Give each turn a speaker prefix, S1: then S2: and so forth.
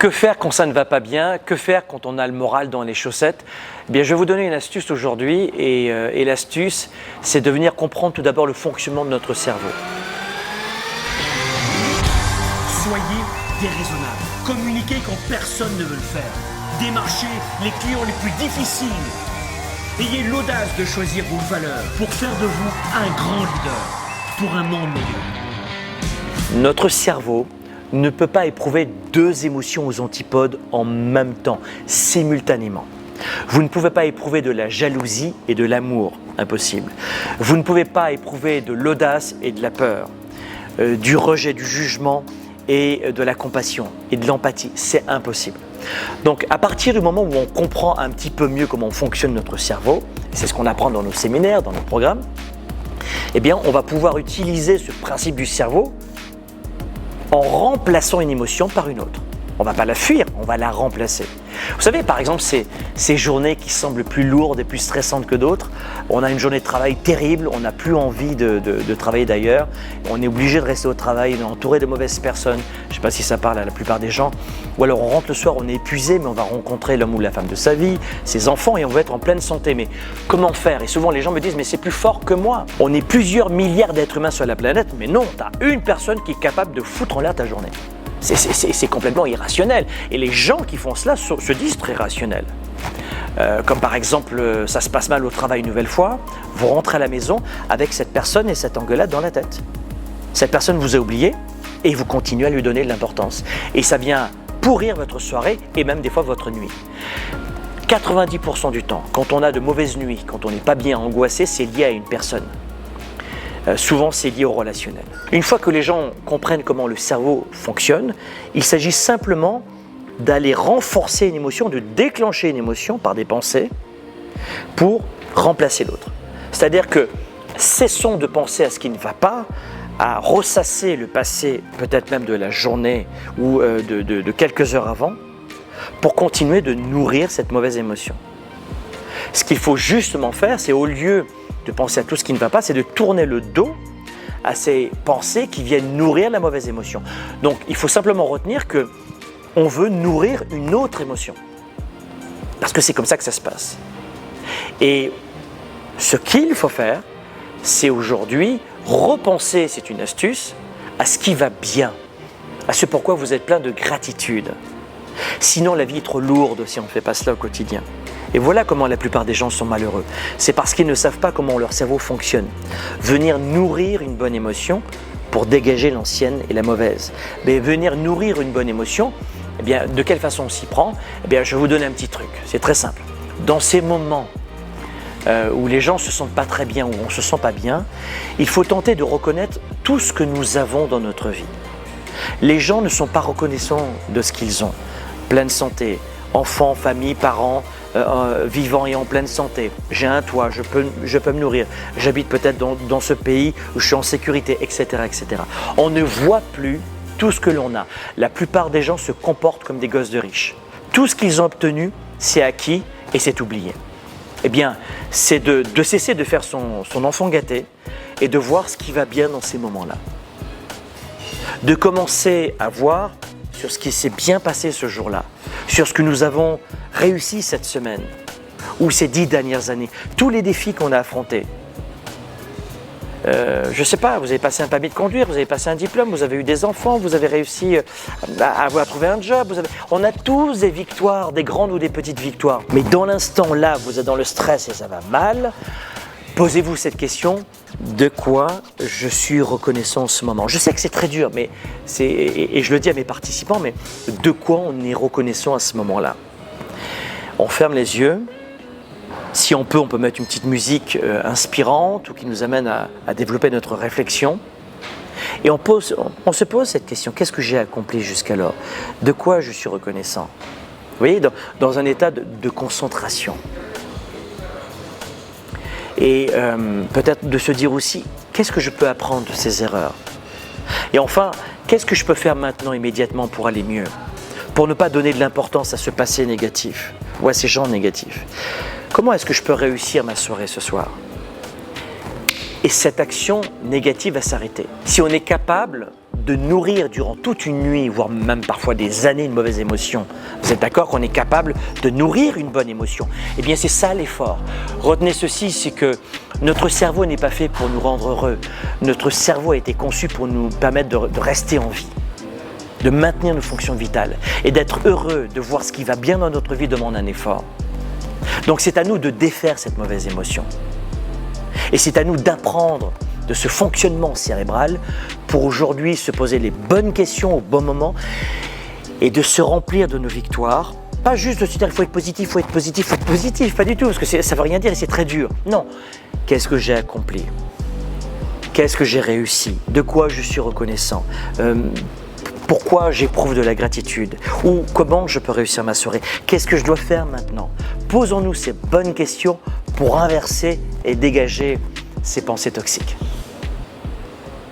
S1: Que faire quand ça ne va pas bien? Que faire quand on a le moral dans les chaussettes? Eh bien, je vais vous donner une astuce aujourd'hui et l'astuce, c'est de venir comprendre tout d'abord le fonctionnement de notre cerveau.
S2: Soyez déraisonnable. Communiquez quand personne ne veut le faire. Démarchez les clients les plus difficiles. Ayez l'audace de choisir vos valeurs pour faire de vous un grand leader pour un monde meilleur.
S1: Notre cerveau ne peut pas éprouver deux émotions aux antipodes en même temps, simultanément. Vous ne pouvez pas éprouver de la jalousie et de l'amour, impossible. Vous ne pouvez pas éprouver de l'audace et de la peur, du rejet, du jugement et de la compassion et de l'empathie, c'est impossible. Donc à partir du moment où on comprend un petit peu mieux comment fonctionne notre cerveau, c'est ce qu'on apprend dans nos séminaires, dans nos programmes, eh bien on va pouvoir utiliser ce principe du cerveau en remplaçant une émotion par une autre. On ne va pas la fuir, on va la remplacer. Vous savez, par exemple, ces journées qui semblent plus lourdes et plus stressantes que d'autres, on a une journée de travail terrible, on n'a plus envie de travailler d'ailleurs, on est obligé de rester au travail, on est entouré de mauvaises personnes, je ne sais pas si ça parle à la plupart des gens, ou alors on rentre le soir, on est épuisé, mais on va rencontrer l'homme ou la femme de sa vie, ses enfants, et on veut être en pleine santé. Mais comment faire? Et souvent les gens me disent, mais c'est plus fort que moi. On est plusieurs milliards d'êtres humains sur la planète, mais non, tu as une personne qui est capable de foutre en l'air ta journée. C'est complètement irrationnel. Et les gens qui font cela se disent très rationnels. Comme par exemple, ça se passe mal au travail une nouvelle fois, vous rentrez à la maison avec cette personne et cette engueulade dans la tête. Cette personne vous a oublié et vous continuez à lui donner de l'importance. Et ça vient pourrir votre soirée et même des fois votre nuit. 90% du temps, quand on a de mauvaises nuits, quand on n'est pas bien angoissé, c'est lié à une personne. Souvent, c'est lié au relationnel. Une fois que les gens comprennent comment le cerveau fonctionne, il s'agit simplement d'aller renforcer une émotion, de déclencher une émotion par des pensées pour remplacer l'autre. C'est-à-dire que cessons de penser à ce qui ne va pas, à ressasser le passé, peut-être même de la journée ou de quelques heures avant, pour continuer de nourrir cette mauvaise émotion. Ce qu'il faut justement faire, c'est au lieu de penser à tout ce qui ne va pas, c'est de tourner le dos à ces pensées qui viennent nourrir la mauvaise émotion. Donc il faut simplement retenir qu'on veut nourrir une autre émotion. Parce que c'est comme ça que ça se passe. Et ce qu'il faut faire, c'est aujourd'hui repenser, c'est une astuce, à ce qui va bien, à ce pourquoi vous êtes plein de gratitude. Sinon la vie est trop lourde si on ne fait pas cela au quotidien. Et voilà comment la plupart des gens sont malheureux. C'est parce qu'ils ne savent pas comment leur cerveau fonctionne. Venir nourrir une bonne émotion pour dégager l'ancienne et la mauvaise. Mais venir nourrir une bonne émotion, eh bien, de quelle façon on s'y prend? Eh bien, je vais vous donner un petit truc. C'est très simple. Dans ces moments où les gens ne se sentent pas très bien, où on ne se sent pas bien, il faut tenter de reconnaître tout ce que nous avons dans notre vie. Les gens ne sont pas reconnaissants de ce qu'ils ont. Pleine santé, enfants, famille, parents, vivant et en pleine santé, j'ai un toit, je peux me nourrir, j'habite peut-être dans ce pays où je suis en sécurité, etc., etc. On ne voit plus tout ce que l'on a. La plupart des gens se comportent comme des gosses de riches. Tout ce qu'ils ont obtenu, c'est acquis et c'est oublié. Eh bien, c'est de cesser de faire son enfant gâté et de voir ce qui va bien dans ces moments-là. De commencer à voir sur ce qui s'est bien passé ce jour-là, sur ce que nous avons réussi cette semaine ou ces 10 dernières années, tous les défis qu'on a affrontés. Je ne sais pas, vous avez passé un permis de conduire, vous avez passé un diplôme, vous avez eu des enfants, vous avez réussi à trouver un job. On a tous des victoires, des grandes ou des petites victoires. Mais dans l'instant là, vous êtes dans le stress et ça va mal. Posez-vous cette question, de quoi je suis reconnaissant en ce moment? Je sais que c'est très dur, mais et je le dis à mes participants, mais de quoi on est reconnaissant à ce moment-là? On ferme les yeux. Si on peut mettre une petite musique inspirante ou qui nous amène à développer notre réflexion. Et on se pose cette question, qu'est-ce que j'ai accompli jusqu'alors? De quoi je suis reconnaissant? Vous voyez, dans un état de concentration. Et peut-être de se dire aussi, qu'est-ce que je peux apprendre de ces erreurs? Et enfin, qu'est-ce que je peux faire maintenant immédiatement pour aller mieux? Pour ne pas donner de l'importance à ce passé négatif ou à ces gens négatifs. Comment est-ce que je peux réussir ma soirée ce soir? et cette action négative va s'arrêter. Si on est capable de nourrir durant toute une nuit, voire même parfois des années, une mauvaise émotion, vous êtes d'accord qu'on est capable de nourrir une bonne émotion? Eh bien, c'est ça l'effort. Retenez ceci, c'est que notre cerveau n'est pas fait pour nous rendre heureux. Notre cerveau a été conçu pour nous permettre de rester en vie, de maintenir nos fonctions vitales. Et d'être heureux, de voir ce qui va bien dans notre vie demande un effort. Donc c'est à nous de défaire cette mauvaise émotion. Et c'est à nous d'apprendre de ce fonctionnement cérébral pour aujourd'hui se poser les bonnes questions au bon moment et de se remplir de nos victoires. Pas juste de se dire il faut être positif, il faut être positif, il faut être positif, pas du tout, parce que ça ne veut rien dire et c'est très dur. Non, qu'est-ce que j'ai accompli? Qu'est-ce que j'ai réussi? De quoi je suis reconnaissant? Pourquoi j'éprouve de la gratitude? Ou comment je peux réussir ma soirée? Qu'est-ce que je dois faire maintenant? Posons-nous ces bonnes questions pour inverser et dégager ces pensées toxiques.